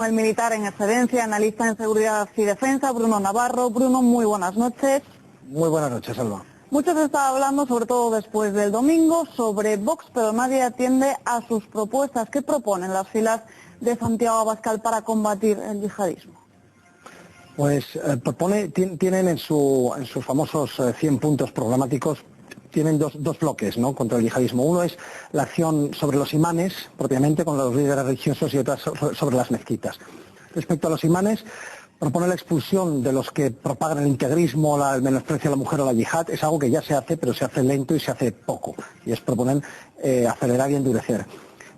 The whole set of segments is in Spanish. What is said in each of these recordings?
El militar en excedencia, analista en seguridad y defensa, Bruno Navarro. Bruno, muy buenas noches. Muy buenas noches, Alba. Mucho se está hablando, sobre todo después del domingo, sobre VOX, pero nadie atiende a sus propuestas. ¿Qué proponen las filas de Santiago Abascal para combatir el yihadismo? Pues tienen en sus famosos 100 puntos programáticos, tienen dos bloques, ¿no?, contra el yihadismo. Uno es la acción sobre los imanes, propiamente, con los líderes religiosos, y otra sobre las mezquitas. Respecto a los imanes, propone la expulsión de los que propagan el integrismo, el menosprecio a la mujer o la yihad. Es algo que ya se hace, pero se hace lento y se hace poco. Y es proponen acelerar y endurecer.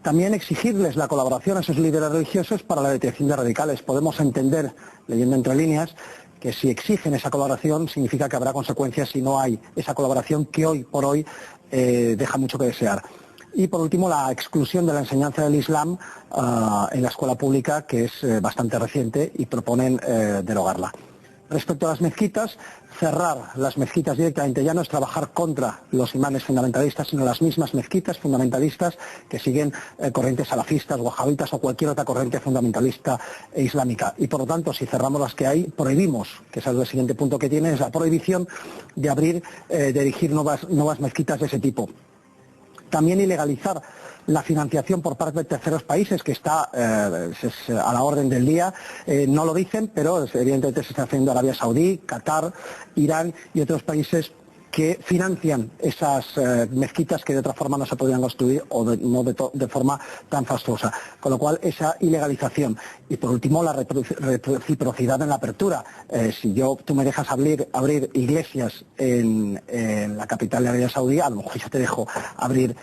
También exigirles la colaboración a esos líderes religiosos para la detección de radicales. Podemos entender, leyendo entre líneas, que si exigen esa colaboración significa que habrá consecuencias si no hay esa colaboración que hoy por hoy deja mucho que desear. Y por último, la exclusión de la enseñanza del Islam en la escuela pública, que es bastante reciente, y proponen derogarla. Respecto a las mezquitas, cerrar las mezquitas directamente ya no es trabajar contra los imanes fundamentalistas, sino las mismas mezquitas fundamentalistas que siguen corrientes salafistas, wahabitas o cualquier otra corriente fundamentalista e islámica. Y por lo tanto, si cerramos las que hay, prohibimos, que es el siguiente punto que tiene, es la prohibición de abrir, de erigir nuevas mezquitas de ese tipo. También ilegalizar la financiación por parte de terceros países, que está a la orden del día. No lo dicen, pero evidentemente se está haciendo Arabia Saudí, Qatar, Irán y otros países que financian esas mezquitas que de otra forma no se podrían construir o no de forma tan fastuosa. Con lo cual, esa ilegalización. Y por último, la reciprocidad en la apertura. Si tú me dejas abrir iglesias en la capital de Arabia Saudí, a lo mejor yo te dejo abrir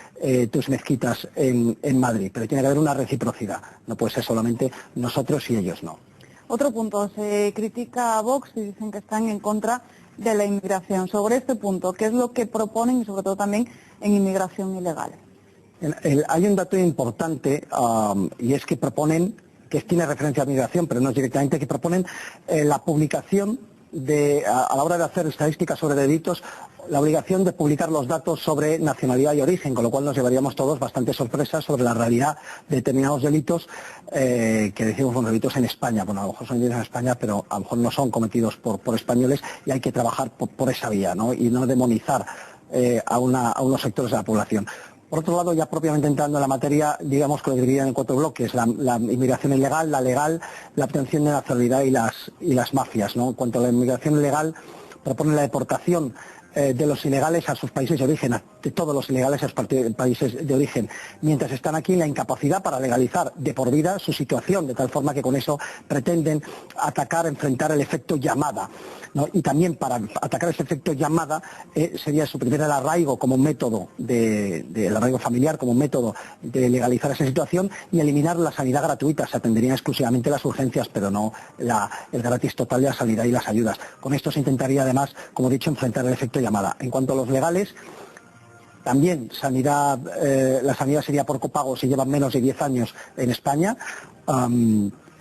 tus mezquitas en Madrid. Pero tiene que haber una reciprocidad. No puede ser solamente nosotros y ellos no. Otro punto, se critica a VOX y dicen que están en contra de la inmigración. Sobre este punto, ¿qué es lo que proponen y sobre todo también en inmigración ilegal? Hay un dato importante y es que proponen, que tiene referencia a migración, pero no es directamente, que proponen la publicación a la hora de hacer estadísticas sobre delitos, la obligación de publicar los datos sobre nacionalidad y origen, con lo cual nos llevaríamos todos bastante sorpresas sobre la realidad de determinados delitos que decimos son delitos en España. Bueno, a lo mejor son delitos en España, pero a lo mejor no son cometidos por españoles, y hay que trabajar por esa vía, ¿no?, y no demonizar a unos sectores de la población. Por otro lado, ya propiamente entrando en la materia, digamos que lo dividirían en 4 bloques: la inmigración ilegal, la legal, la obtención de nacionalidad y las mafias, ¿no? En cuanto a la inmigración ilegal, propone la deportación de los ilegales a sus países de origen, de todos los ilegales a sus países de origen, mientras están aquí, la incapacidad para legalizar de por vida su situación, de tal forma que con eso pretenden enfrentar el efecto llamada, ¿no? Y también para atacar ese efecto llamada sería suprimir el arraigo como método el arraigo familiar como método de legalizar esa situación, y eliminar la sanidad gratuita. Se atenderían exclusivamente las urgencias, pero no el gratis total de la sanidad y las ayudas. Con esto se intentaría además, como he dicho, enfrentar el efecto llamada. En cuanto a los legales, también la sanidad sería por copago si llevan menos de 10 años en España.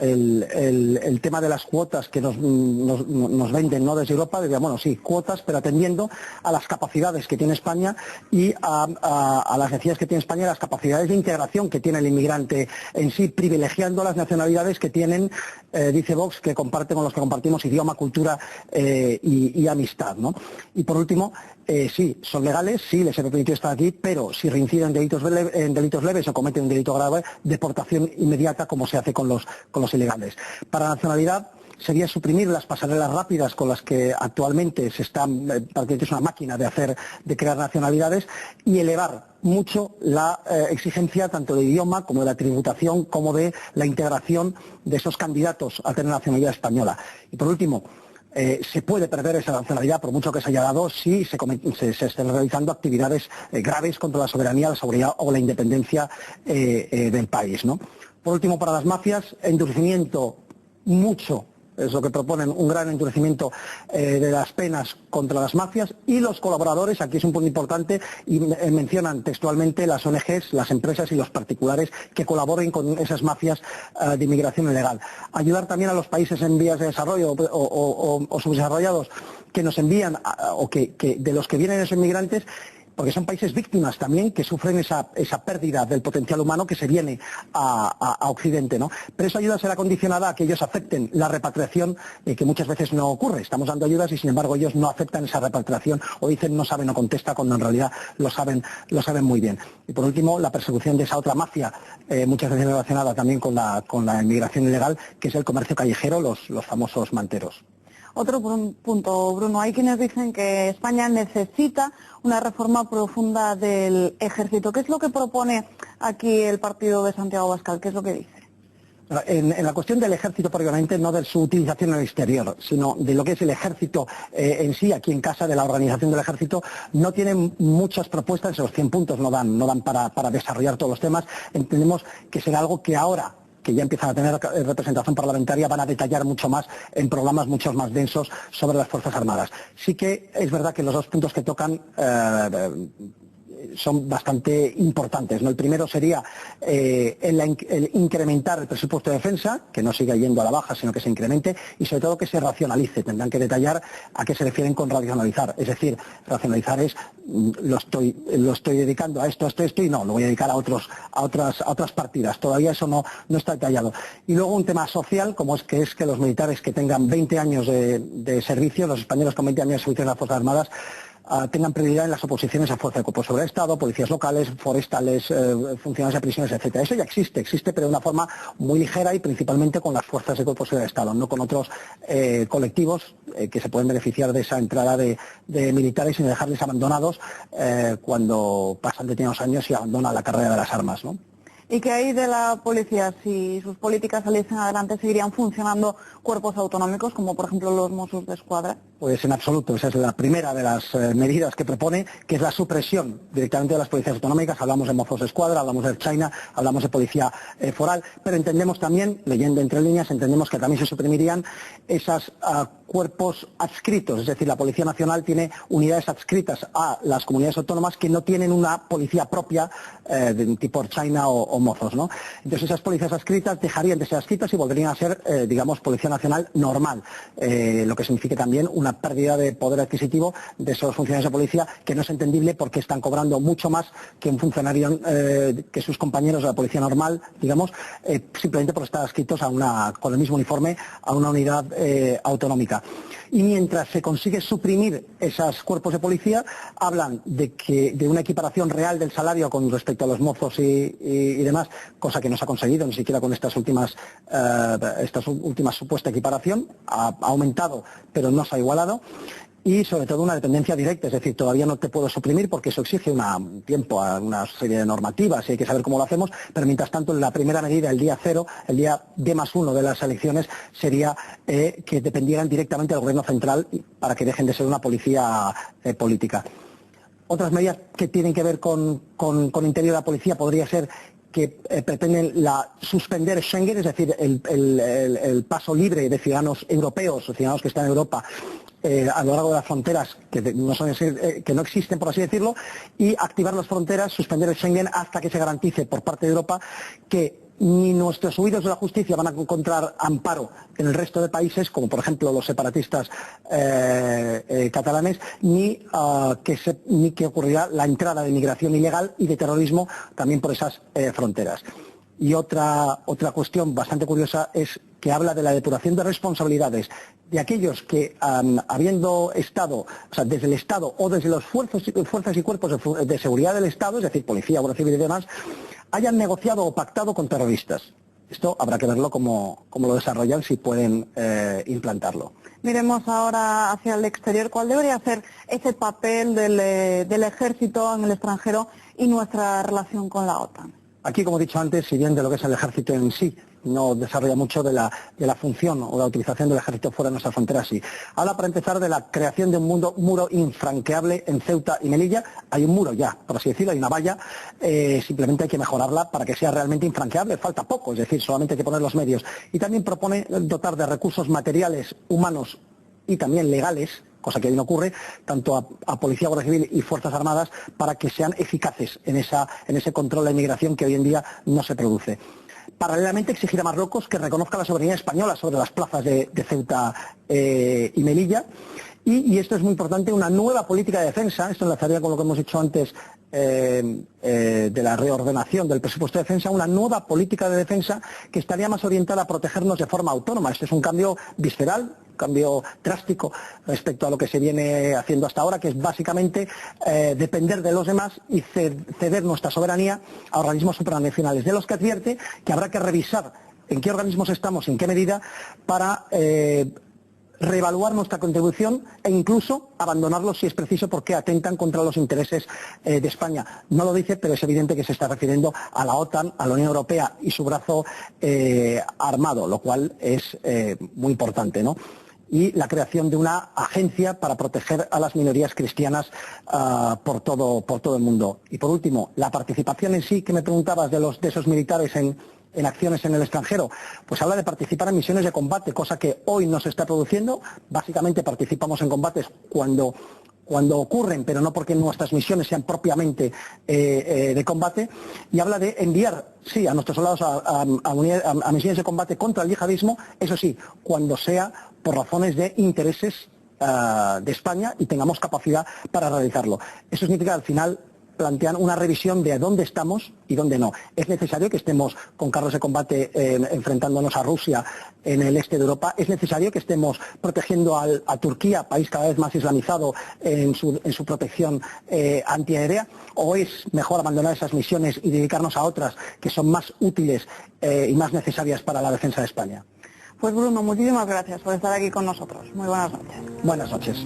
El tema de las cuotas que nos venden, no desde Europa, cuotas, pero atendiendo a las capacidades que tiene España y a las necesidades que tiene España y las capacidades de integración que tiene el inmigrante en sí, privilegiando las nacionalidades que tienen, dice VOX, que comparten con los que compartimos idioma, cultura y amistad, ¿no? Y por último, sí, son legales, sí, les he permitido estar aquí, pero si reinciden en delitos leves o cometen un delito grave, deportación inmediata, como se hace con los ilegales. Para la nacionalidad sería suprimir las pasarelas rápidas con las que actualmente prácticamente es una máquina de crear nacionalidades, y elevar mucho la exigencia tanto de idioma como de la tributación como de la integración de esos candidatos a tener nacionalidad española. Y por último, se puede perder esa nacionalidad, por mucho que se haya dado, si se estén realizando actividades graves contra la soberanía, la seguridad o la independencia del país, ¿no? Por último, para las mafias, endurecimiento mucho, es lo que proponen, un gran endurecimiento de las penas contra las mafias y los colaboradores. Aquí es un punto importante, y mencionan textualmente las ONGs, las empresas y los particulares que colaboren con esas mafias de inmigración ilegal. Ayudar también a los países en vías de desarrollo o subdesarrollados que nos envían, de los que vienen esos inmigrantes, porque son países víctimas también que sufren esa pérdida del potencial humano que se viene a Occidente, ¿no? Pero esa ayuda será condicionada a que ellos acepten la repatriación, que muchas veces no ocurre. Estamos dando ayudas y sin embargo ellos no aceptan esa repatriación o dicen no saben o contesta cuando en realidad lo saben muy bien. Y por último, la persecución de esa otra mafia, muchas veces relacionada también con la inmigración ilegal, que es el comercio callejero, los famosos manteros. Otro punto, Bruno, hay quienes dicen que España necesita una reforma profunda del ejército. ¿Qué es lo que propone aquí el partido de Santiago Abascal? ¿Qué es lo que dice? En la cuestión del ejército, probablemente no de su utilización en el exterior, sino de lo que es el ejército en sí, aquí en casa, de la organización del ejército, no tienen muchas propuestas, esos 100 puntos no dan para desarrollar todos los temas. Entendemos que será algo que ahora, que ya empiezan a tener representación parlamentaria, van a detallar mucho más en programas mucho más densos sobre las Fuerzas Armadas. Sí que es verdad que los dos puntos que tocan son bastante importantes, ¿no? El primero sería el incrementar el presupuesto de defensa, que no siga yendo a la baja, sino que se incremente, y sobre todo que se racionalice. Tendrán que detallar a qué se refieren con racionalizar. Es decir, racionalizar es lo estoy dedicando a esto, y no, lo voy a dedicar a otras partidas. Todavía eso no está detallado. Y luego un tema social, como es que los militares que tengan 20 años de servicio, los españoles con 20 años de servicio en las Fuerzas Armadas, tengan prioridad en las oposiciones a fuerza de cuerpo sobre el Estado, policías locales, forestales, funcionarios de prisiones, etcétera. Eso ya existe, pero de una forma muy ligera y principalmente con las fuerzas de cuerpo sobre el Estado, no con otros colectivos que se pueden beneficiar de esa entrada de militares sin dejarles abandonados cuando pasan determinados años y abandonan la carrera de las armas, ¿no? ¿Y qué hay de la policía? Si sus políticas saliesen adelante, ¿seguirían funcionando cuerpos autonómicos, como por ejemplo los Mossos de Escuadra? Pues en absoluto. Esa es la primera de las medidas que propone, que es la supresión directamente de las policías autonómicas. Hablamos de Mossos de Escuadra, hablamos de China, hablamos de policía foral, pero entendemos también, leyendo entre líneas, entendemos que también se suprimirían esos cuerpos adscritos. Es decir, la Policía Nacional tiene unidades adscritas a las comunidades autónomas que no tienen una policía propia de tipo China o Mozos, ¿no? Entonces esas policías adscritas dejarían de ser adscritas y volverían a ser, digamos, Policía Nacional normal, lo que significa también una pérdida de poder adquisitivo de esos funcionarios de policía, que no es entendible porque están cobrando mucho más que un funcionario, que sus compañeros de la policía normal, digamos, simplemente por estar adscritos con el mismo uniforme a una unidad autonómica. Y mientras se consigue suprimir esos cuerpos de policía, hablan de una equiparación real del salario con respecto a los mozos y demás, cosa que no se ha conseguido ni siquiera con esta última supuesta equiparación. Ha aumentado, pero no se ha igualado. Y sobre todo una dependencia directa, es decir, todavía no te puedo suprimir porque eso exige un tiempo, una serie de normativas y hay que saber cómo lo hacemos, pero mientras tanto la primera medida, el día 0, el día D+1 de las elecciones, sería que dependieran directamente del gobierno central para que dejen de ser una policía política. Otras medidas que tienen que ver con interior de la policía podría ser que pretenden suspender Schengen, es decir, el paso libre de ciudadanos europeos o ciudadanos que están en Europa a lo largo de las fronteras que no existen, por así decirlo, y activar las fronteras, suspender el Schengen hasta que se garantice por parte de Europa que ni nuestros huidos de la justicia van a encontrar amparo en el resto de países, como por ejemplo los separatistas catalanes, ni que ocurrirá la entrada de inmigración ilegal y de terrorismo también por esas fronteras. Y otra cuestión bastante curiosa es que habla de la depuración de responsabilidades de aquellos que, habiendo estado, o sea, desde el Estado o desde las fuerzas y cuerpos de seguridad del Estado, es decir, policía, guardia civil y demás, hayan negociado o pactado con terroristas. Esto habrá que verlo cómo lo desarrollan, si pueden implantarlo. Miremos ahora hacia el exterior. ¿Cuál debería ser ese papel del ejército en el extranjero y nuestra relación con la OTAN? Aquí, como he dicho antes, si bien de lo que es el ejército en sí, no desarrolla mucho de la función o la utilización del ejército fuera de nuestras fronteras, sí. Habla, para empezar, de la creación de un muro infranqueable en Ceuta y Melilla. Hay un muro ya, por así decirlo, hay una valla, simplemente hay que mejorarla para que sea realmente infranqueable. Falta poco, es decir, solamente hay que poner los medios. Y también propone dotar de recursos materiales, humanos y también legales, cosa que hoy no ocurre, tanto a Policía, Guardia Civil y Fuerzas Armadas, para que sean eficaces en ese control de la inmigración que hoy en día no se produce. Paralelamente, exigir a Marruecos que reconozca la soberanía española sobre las plazas de Ceuta y Melilla, Y esto es muy importante, una nueva política de defensa, esto enlazaría con lo que hemos dicho antes de la reordenación del presupuesto de defensa, una nueva política de defensa que estaría más orientada a protegernos de forma autónoma. Este es un cambio visceral, un cambio drástico respecto a lo que se viene haciendo hasta ahora, que es básicamente depender de los demás y ceder nuestra soberanía a organismos supranacionales, de los que advierte que habrá que revisar en qué organismos estamos y en qué medida para reevaluar nuestra contribución e incluso abandonarlos si es preciso porque atentan contra los intereses de España. No lo dice, pero es evidente que se está refiriendo a la OTAN, a la Unión Europea y su brazo armado, lo cual es muy importante, ¿no? Y la creación de una agencia para proteger a las minorías cristianas por todo el mundo. Y por último, la participación en sí, que me preguntabas de esos militares en acciones en el extranjero, pues habla de participar en misiones de combate, cosa que hoy no se está produciendo. Básicamente participamos en combates cuando ocurren, pero no porque nuestras misiones sean propiamente de combate, y habla de enviar, sí, a nuestros soldados a misiones de combate contra el yihadismo, eso sí, cuando sea por razones de intereses de España y tengamos capacidad para realizarlo. Eso significa al final plantean una revisión de dónde estamos y dónde no. Es necesario que estemos con carros de combate enfrentándonos a Rusia en el este de Europa. Es necesario que estemos protegiendo a Turquía, país cada vez más islamizado, en su protección antiaérea. ¿O es mejor abandonar esas misiones y dedicarnos a otras que son más útiles y más necesarias para la defensa de España? Pues Bruno, muchísimas gracias por estar aquí con nosotros. Muy buenas noches. Buenas noches.